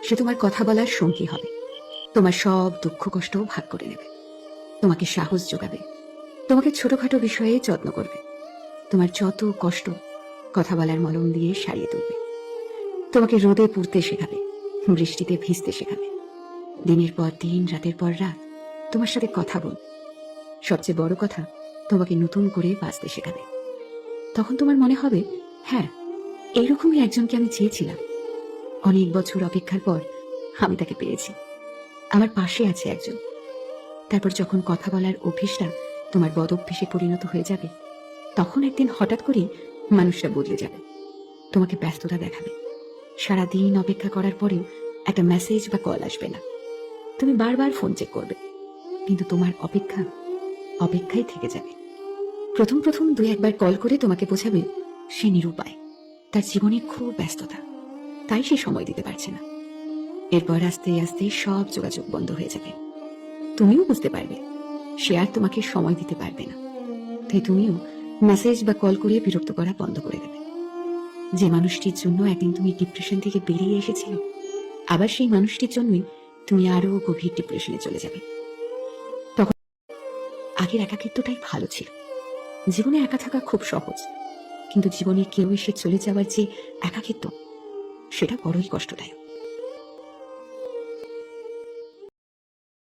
সে তোমার কথা বলার সঙ্গী হবে, তোমার সব দুঃখ কষ্ট ভাগ করে নেবে, তোমাকে সাহস যোগাবে, তোমাকে ছোটখাটো বিষয়ে যত্ন করবে, তোমার যত কষ্ট কথা বলার মলম দিয়ে সারিয়ে তুলবে, তোমাকে রোদে পুড়তে শেখাবে, বৃষ্টিতে ভিজতে শেখাবে, দিনের পর দিন রাতের পর রাত তোমার সাথে কথা বলবে, সবচেয়ে বড় কথা তোমাকে নতুন করে বাঁচতে শেখাবে। তখন তোমার মনে হবে, হ্যাঁ, এইরকমই একজনকে আমি চেয়েছিলাম। অনেক বছর অপেক্ষার পর আমি তাকে পেয়েছি, আমার পাশে আছে একজন। তারপর যখন কথা বলার অভ্যেসটা তোমার বদ অভ্যেসে পরিণত হয়ে যাবে, তখন একদিন হঠাৎ করে মানুষটা বদলে যাবে, তোমাকে ব্যস্ততা দেখাবে, সারাদিন অপেক্ষা করার পরেও একটা মেসেজ বা কল আসবে না। তুমি বারবার ফোন চেক করবে, কিন্তু তোমার অপেক্ষা অপেক্ষাই থেকে যাবে। প্রথম প্রথম দুই একবার কল করে তোমাকে বোঝাবে সে নিরুপায়, তার জীবনে খুব ব্যস্ততা, তাই সে সময় দিতে পারছে না। এরপর আস্তে আস্তে সব যোগাযোগ বন্ধ হয়ে যাবে, তুমিও বুঝতে পারবে সে আর তোমাকে সময় দিতে পারবে না। তাই তুমিও মেসেজ বা কল করে বিরক্ত করা বন্ধ করে দেবে। যে মানুষটির জন্য একদিন তুমি ডিপ্রেশন থেকে বেরিয়ে এসেছিলে, আবার সেই মানুষটির জন্যই তুমি আরো গভীর ডিপ্রেশনে চলে যাবে। তখন আগের একাকিত্বটাই ভালো ছিল। জীবনে একা থাকা খুব সহজ, কিন্তু জীবনে কেউ এসে চলে যাওয়ার যে একাকিত্ব, সেটা বড়ই কষ্টদায়ক।